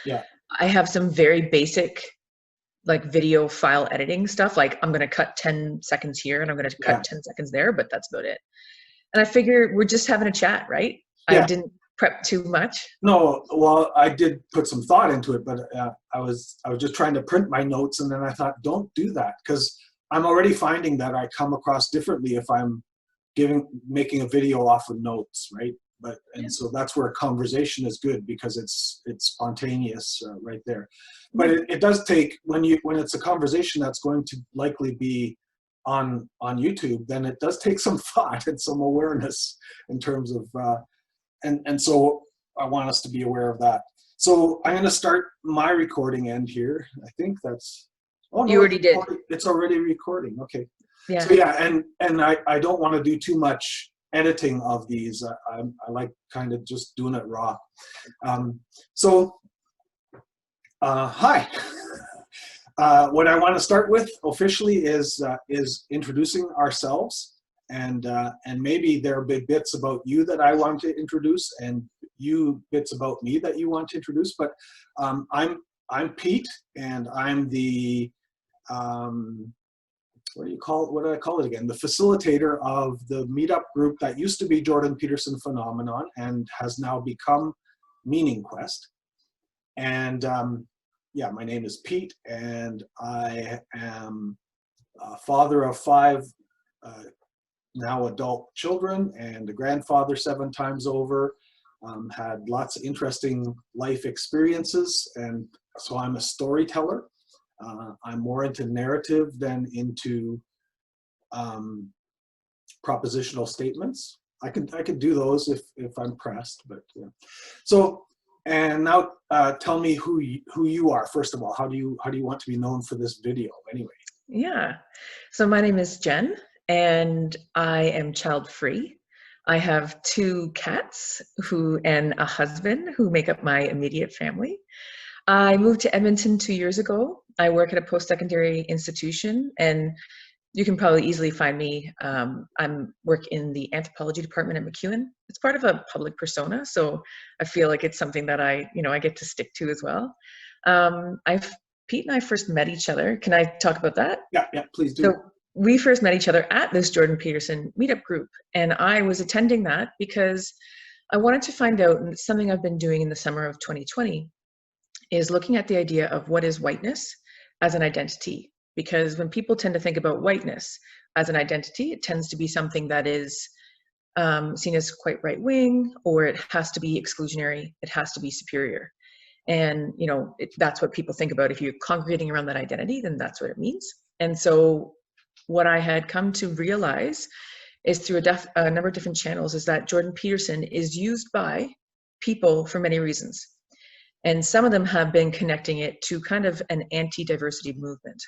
Yeah. I have some very basic like video file editing stuff. Like I'm going to cut 10 seconds here and I'm going to cut 10 seconds there, but that's about it. And I figure we're just having a chat, right? I didn't prep too much. No, well, I did put some thought into it, but I was just trying to print my notes, and then I thought, don't do that, because I'm already finding that I come across differently if I'm making a video off of notes, right? And so that's where a conversation is good, because it's spontaneous right there. But it does take, when it's a conversation that's going to likely be on YouTube, then it does take some thought and some awareness in terms of and so I want us to be aware of that. So I'm going to start my recording end here. I think that's, oh no, you already did. It's already recording. Okay. Yeah. So yeah, and I don't want to do too much editing of these. I like kind of just doing it raw. Hi. What I want to start with officially is introducing ourselves. And maybe there are big bits about you that I want to introduce, and you bits about me that you want to introduce. But I'm Pete, and I'm the what do I call it again? The facilitator of the meetup group that used to be Jordan Peterson Phenomenon and has now become Meaning Quest. And yeah, my name is Pete, and I am a father of 5 now adult children, and a grandfather 7 times over. Had lots of interesting life experiences, and so I'm a storyteller. I'm more into narrative than into propositional statements. I could do those if I'm pressed, but yeah. So, and now tell me who you are. First of all, how do you want to be known for this video anyway? Yeah. So my name is Jenn, and I am child-free. I have 2 cats and a husband who make up my immediate family. I moved to Edmonton 2 years ago. I work at a post-secondary institution, and you can probably easily find me. I work in the anthropology department at MacEwan. It's part of a public persona, so I feel like it's something that I get to stick to as well. Pete and I first met each other. Can I talk about that? Yeah, please do. So we first met each other at this Jordan Peterson meetup group, and I was attending that because I wanted to find out, and it's something I've been doing in the summer of 2020, is looking at the idea of what is whiteness as an identity. Because when people tend to think about whiteness as an identity, it tends to be something that is seen as quite right-wing, or it has to be exclusionary, it has to be superior. And that's what people think about. If you're congregating around that identity, then that's what it means. And so what I had come to realize is through a number of different channels is that Jordan Peterson is used by people for many reasons. And some of them have been connecting it to kind of an anti-diversity movement.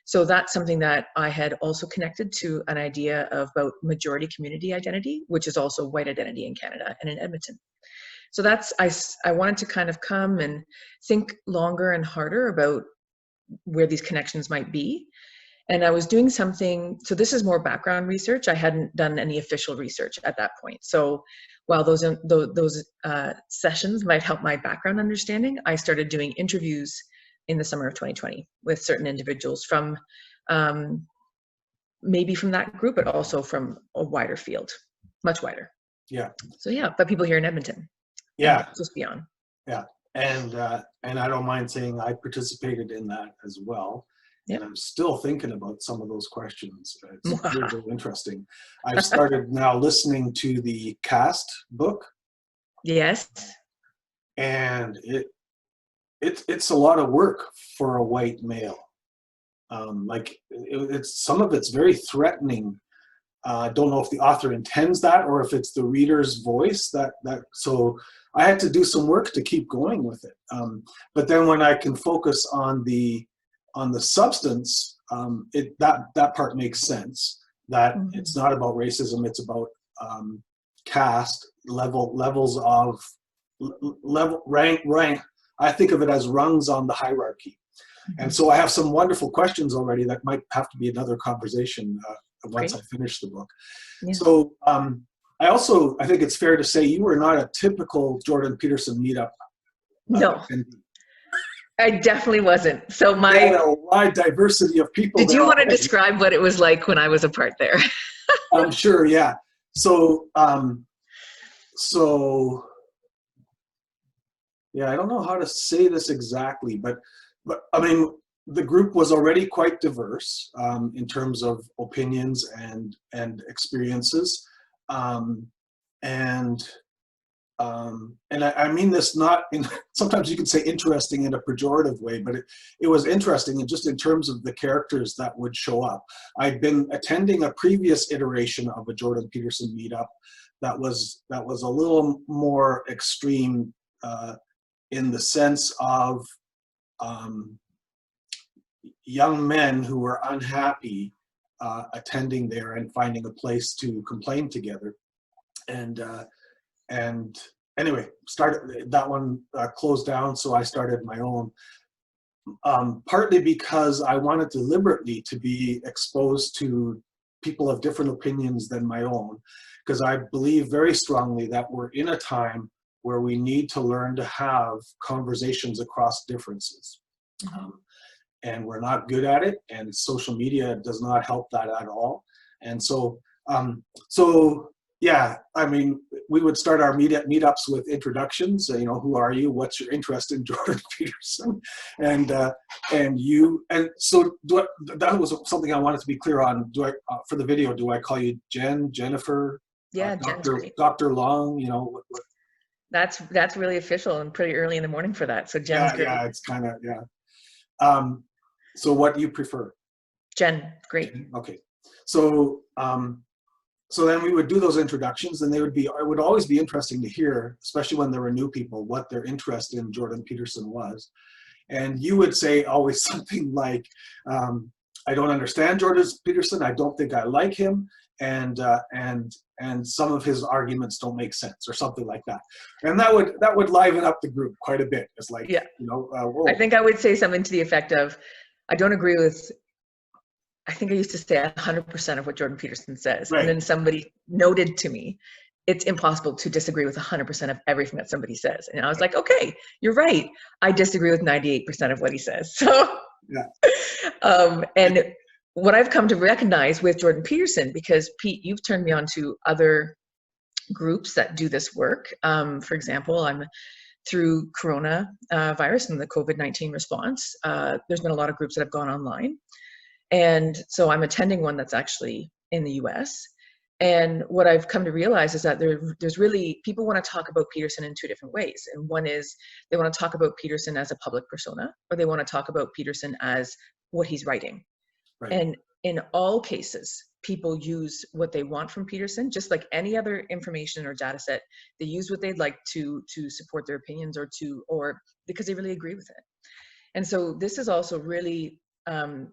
So that's something that I had also connected to an idea about majority community identity, which is also white identity in Canada and in Edmonton. So I wanted to kind of come and think longer and harder about where these connections might be. And I was doing something, so this is more background research. I hadn't done any official research at that point. So while those sessions might help my background understanding, I started doing interviews in the summer of 2020 with certain individuals from maybe from that group, but also from a wider field, much wider. Yeah. So yeah, but people here in Edmonton. Yeah. Just beyond. Yeah. And I don't mind saying I participated in that as well. Yep. And I'm still thinking about some of those questions. It's really interesting. I've started now listening to the Cast book. Yes. And it's a lot of work for a white male. Some of it's very threatening. I don't know if the author intends that or if it's the reader's voice so I had to do some work to keep going with it. But then when I can focus on the substance, that part makes sense. That it's not about racism; it's about caste levels of rank. I think of it as rungs on the hierarchy. And so I have some wonderful questions already that might have to be another conversation once I finish the book. Yeah. So I think it's fair to say you were not a typical Jordan Peterson meetup. No. I definitely wasn't. So We had a wide diversity of people did there you want to already. describe what it was like when I was a part there? I'm sure, yeah. So, so yeah, I don't know how to say this exactly, but I mean, the group was already quite diverse in terms of opinions and experiences, um, and I mean this not in, sometimes you can say interesting in a pejorative way, but it was interesting just in terms of the characters that would show up. I'd been attending a previous iteration of a Jordan Peterson meetup that was a little more extreme in the sense of young men who were unhappy attending there and finding a place to complain together. And anyway, started that one closed down, so I started my own. Partly because I wanted deliberately to be exposed to people of different opinions than my own, because I believe very strongly that we're in a time where we need to learn to have conversations across differences. And we're not good at it, and social media does not help that at all. And so, yeah, I mean, we would start our meetups with introductions. You know, who are you? What's your interest in Jordan Peterson? And so that was something I wanted to be clear on. Do I for the video? Do I call you Jenn, Jennifer, Yeah, Jenn's great. Dr. Long? You know, That's really official and pretty early in the morning for that. So Jenn's great. Yeah, it's kind of so what do you prefer? Jenn, great. Okay, so so then we would do those introductions, and it would always be interesting to hear, especially when there were new people, what their interest in Jordan Peterson was. And you would say always something like, I don't understand Jordan Peterson, I don't think I like him, and some of his arguments don't make sense, or something like that. And that would liven up the group quite a bit. It's like, yeah, you know, I think I would say something to the effect of, I don't agree with, I think I used to say 100% of what Jordan Peterson says. Right. And then somebody noted to me, it's impossible to disagree with 100% of everything that somebody says. And I was like, okay, you're right. I disagree with 98% of what he says. So, yeah. And what I've come to recognize with Jordan Peterson, because Pete, you've turned me on to other groups that do this work. For example, I'm through coronavirus and the COVID-19 response. There's been a lot of groups that have gone online. And so I'm attending one that's actually in the US. And what I've come to realize is that there's really, people want to talk about Peterson in two different ways. And one is they want to talk about Peterson as a public persona, or they want to talk about Peterson as what he's writing. Right. And in all cases, people use what they want from Peterson, just like any other information or data set. They use what they'd like to support their opinions, or because they really agree with it. And so this is also really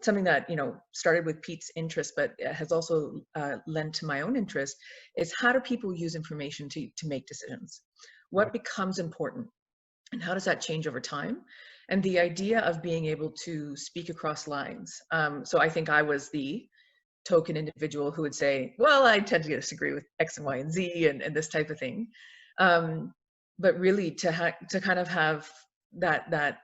something that, you know, started with Pete's interest, but has also lent to my own interest, is how do people use information to make decisions? What becomes important, and how does that change over time? And the idea of being able to speak across lines. So I think I was the token individual who would say, well, I tend to disagree with X and Y and Z and this type of thing. But really to kind of have that,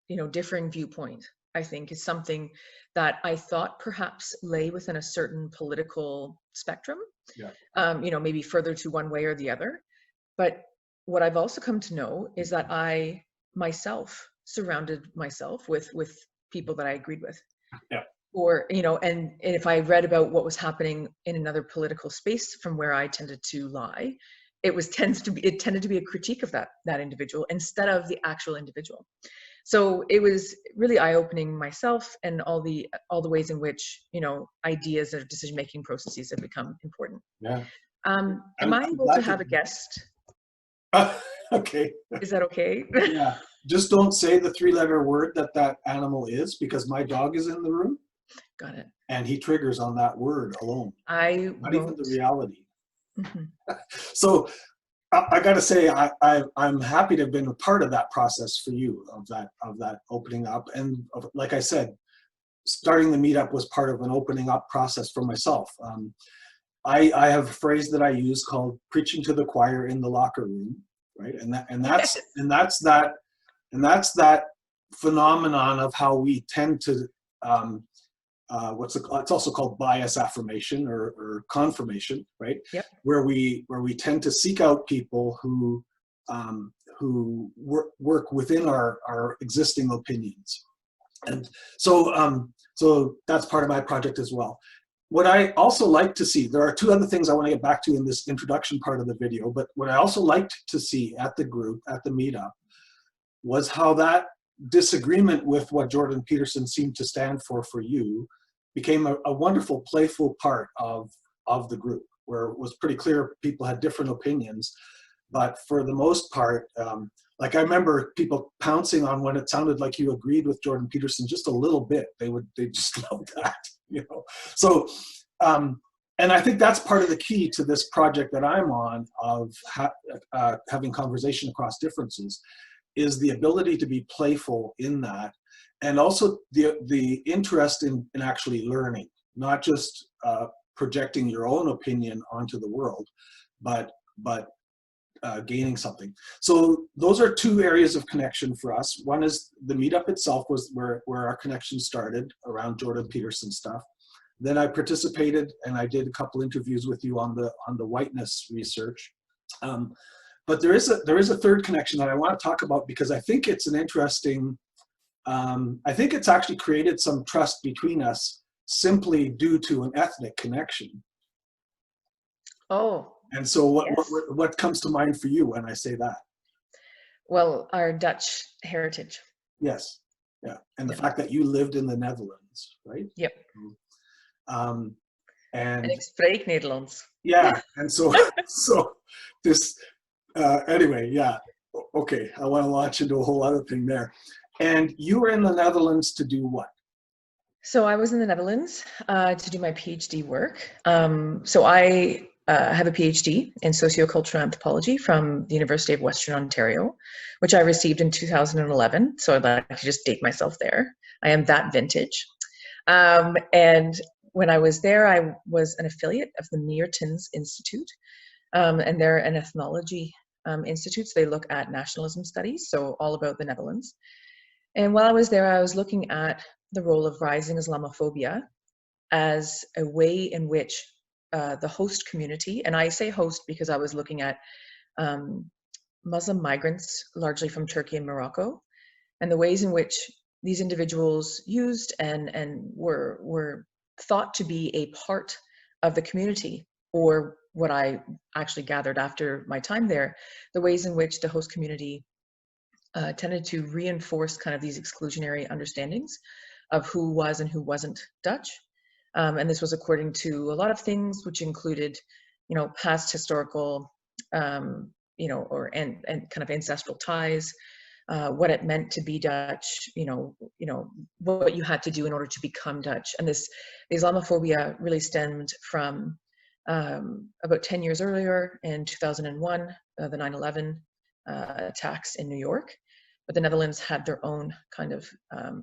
you know, differing viewpoint, I think, is something that I thought perhaps lay within a certain political spectrum, you know, maybe further to one way or the other. But what I've also come to know is that I myself surrounded myself with people that I agreed with. Yeah. Or, you know, and if I read about what was happening in another political space from where I tended to lie, it tended to be a critique of that individual instead of the actual individual. So it was really eye-opening myself, and all the ways in which, you know, ideas or decision-making processes have become important. Yeah. Am I able to have a guest? Okay. Is that okay? Yeah. Just don't say the 3-letter word that animal is, because my dog is in the room. Got it. And he triggers on that word alone. Not even the reality. Mm-hmm. So I got to say, I'm happy to have been a part of that process for you, of that opening up. And like I said, starting the meetup was part of an opening up process for myself. I have a phrase that I use called preaching to the choir in the locker room, right? And that's that phenomenon of how we tend to, it's also called bias affirmation or confirmation, right? Yep. Where we tend to seek out people who work within our existing opinions. And so that's part of my project as well. What I also like to see, there are two other things I want to get back to in this introduction part of the video, but what I also liked to see at the group, at the meetup, was how that disagreement with what Jordan Peterson seemed to stand for you became a wonderful, playful part of the group, where it was pretty clear people had different opinions, but for the most part, like I remember people pouncing on when it sounded like you agreed with Jordan Peterson just a little bit. They just loved that, you know. So, and I think that's part of the key to this project that I'm on of having conversation across differences, is the ability to be playful in that, and also the interest in actually learning, not just projecting your own opinion onto the world, but gaining something. So those are two areas of connection for us. One is the meetup itself was where our connection started around Jordan Peterson stuff. Then I participated and I did a couple interviews with you on the whiteness research. But there is a third connection that I want to talk about, because I think it's an interesting, I think it's actually created some trust between us simply due to an ethnic connection. Oh. And so Yes. what comes to mind for you when I say that? Well, our Dutch heritage. Yes. Yeah. And the Yep. fact that you lived in the Netherlands, right? Yep. And ik spreek Nederlands. yeah. And so this, anyway, yeah. Okay. I want to launch into a whole other thing there. And you were in the Netherlands to do what? So I was in the Netherlands to do my PhD work. So I have a PhD in sociocultural anthropology from the University of Western Ontario, which I received in 2011. So I'd like to just date myself there. I am that vintage. And when I was there, I was an affiliate of the Meertens Institute, and they're an ethnology institute. So they look at nationalism studies, so all about the Netherlands. And while I was there, I was looking at the role of rising Islamophobia as a way in which the host community, and I say host because I was looking at Muslim migrants, largely from Turkey and Morocco, and the ways in which these individuals used and were thought to be a part of the community, or what I actually gathered after my time there, the ways in which the host community tended to reinforce kind of these exclusionary understandings of who was and who wasn't Dutch. And this was according to a lot of things, which included, past historical, and kind of ancestral ties, what it meant to be Dutch, what you had to do in order to become Dutch. And the Islamophobia really stemmed from about 10 years earlier in 2001, the 9/11 attacks in New York. But the Netherlands had their own kind of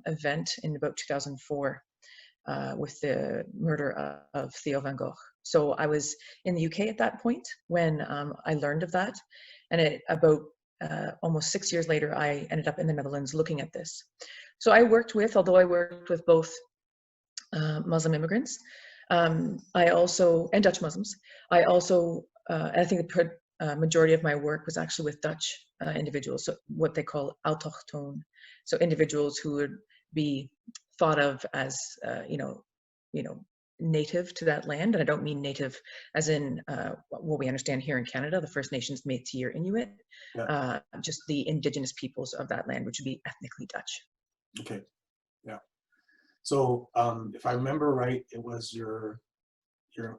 event in about 2004 with the murder of Theo van Gogh. So I was in the UK at that point when I learned of that. And about almost 6 years later, I ended up in the Netherlands looking at this. So although I worked with both Muslim immigrants, and Dutch Muslims, I think the majority of my work was actually with Dutch individuals, so what they call autochtone, so individuals who would be thought of as native to that land. And I don't mean native as in what we understand here in Canada, the First Nations, Métis, or Inuit, Yeah. just the indigenous peoples of that land, which would be ethnically Dutch. Okay. Yeah. So if I remember right, it was your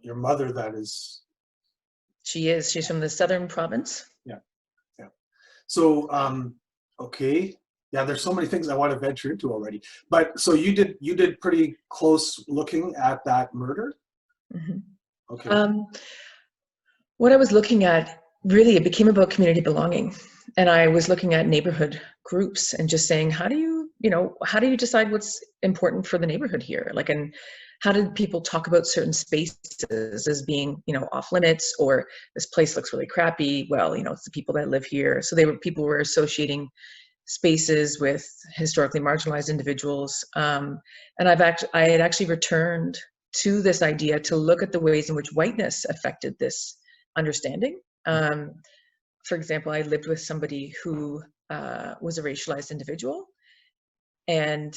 mother that is. She's from the southern province. Yeah. Yeah. So okay. Yeah, there's so many things I want to venture into already. But so you did pretty close looking at that murder? Mm-hmm. Okay. What I was looking at, really, it became about community belonging. And I was looking at neighborhood groups and just saying, how do you decide what's important for the neighborhood here? And how did people talk about certain spaces as being, off limits, or this place looks really crappy? Well, it's the people that live here. So people were associating spaces with historically marginalized individuals. And I had actually returned to this idea to look at the ways in which whiteness affected this understanding. For example, I lived with somebody who was a racialized individual, and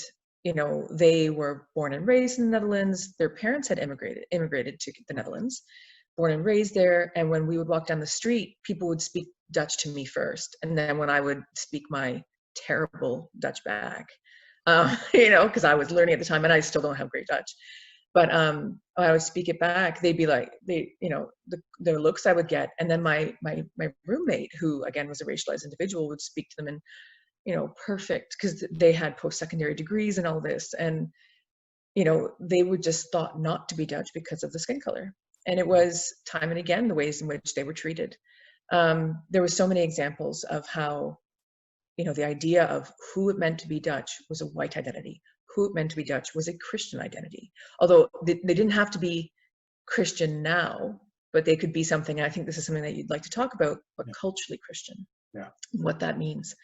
they were born and raised in the Netherlands. Their parents had immigrated to the Netherlands, born and raised there. And when we would walk down the street, people would speak Dutch to me first, and then when I would speak my terrible Dutch back, because I was learning at the time, and I still don't have great Dutch. But I would speak it back. They'd be like, the looks I would get, and then my roommate, who again was a racialized individual, would speak to them in, perfect, because they had post-secondary degrees and all this, and they would just thought not to be Dutch because of the skin color. And it was time and again the ways in which they were treated. There were so many examples of how, the idea of who it meant to be Dutch was a white identity. Who it meant to be Dutch was a Christian identity. Although they didn't have to be Christian now, but they could be something, and I think this is something that you'd like to talk about, but culturally Christian. Yeah. What that means.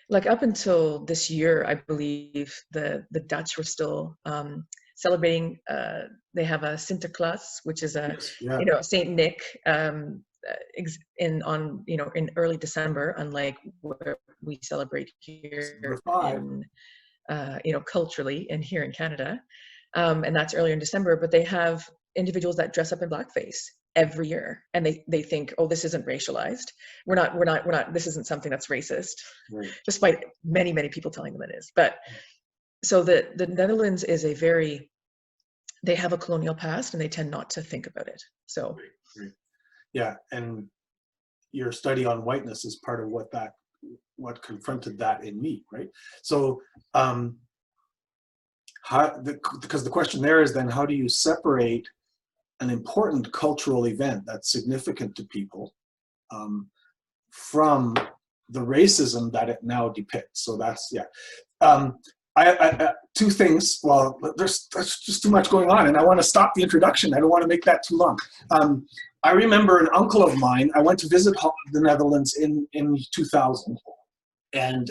Like up until this year, I believe the Dutch were still celebrating, they have a Sinterklaas, which is a, Saint Nick, in early December, unlike where we celebrate here in, culturally and here in Canada. And that's earlier in December, but they have individuals that dress up in blackface every year, and they think, oh, this isn't racialized. We're not, this isn't something that's racist, right. Despite many, many people telling them it is. But so the Netherlands is they have a colonial past, and they tend not to think about it. So. Right. Yeah. And your study on whiteness is part of what confronted that in me, right? So, because the question there is then, how do you separate an important cultural event that's significant to people from the racism that it now depicts? So that's, I two things. Well, there's just too much going on, and I want to stop the introduction. I don't want to make that too long. I remember an uncle of mine, I went to visit the Netherlands in 2000, and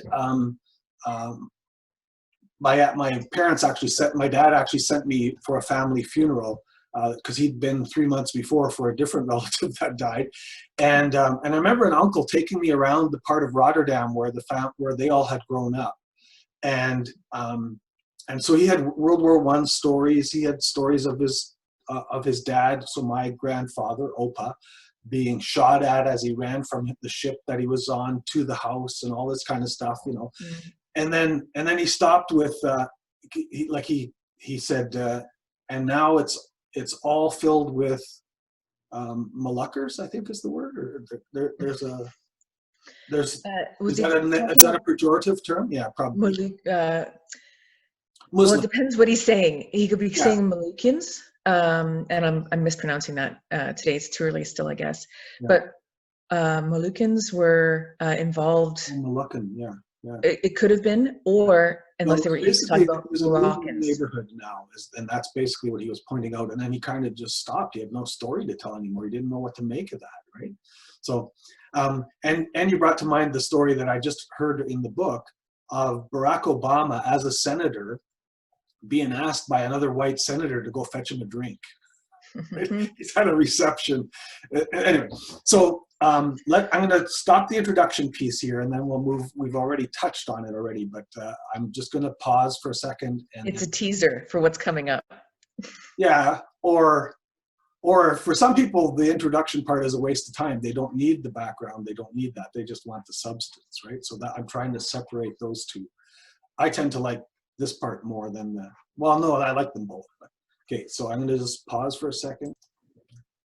my parents actually my dad actually sent me for a family funeral, because he'd been 3 months before for a different relative that died. And I remember an uncle taking me around the part of Rotterdam where they all had grown up. And so he had World War I stories. He had stories of his dad, so my grandfather, Opa, being shot at as he ran from the ship that he was on to the house, and all this kind of stuff, And then he stopped with, he said, and now it's all filled with Molukkers, I think is the word. Or is that a pejorative term? Yeah, probably. Well, it depends what he's saying. He could be saying Molukkans, and I'm mispronouncing that today. It's too early still, I guess. Yeah. But Molukkans were involved. Molukkan, yeah. It could have been, or unless they were talking about Moroccans. Neighborhood now, and that's basically what he was pointing out. And then he kind of just stopped. He had no story to tell anymore. He didn't know what to make of that, right? So, and you brought to mind the story that I just heard in the book of Barack Obama as a senator being asked by another white senator to go fetch him a drink. Right? He's had a reception. Anyway, so I'm going to stop the introduction piece here, and then we'll move. We've already touched on it already, but I'm just going to pause for a second. And it's a teaser for what's coming up. Yeah, or for some people, the introduction part is a waste of time. They don't need the background. They don't need that. They just want the substance, right? So that I'm trying to separate those two. I tend to like this part more than the, well, no, I like them both. But, okay, so I'm going to just pause for a second.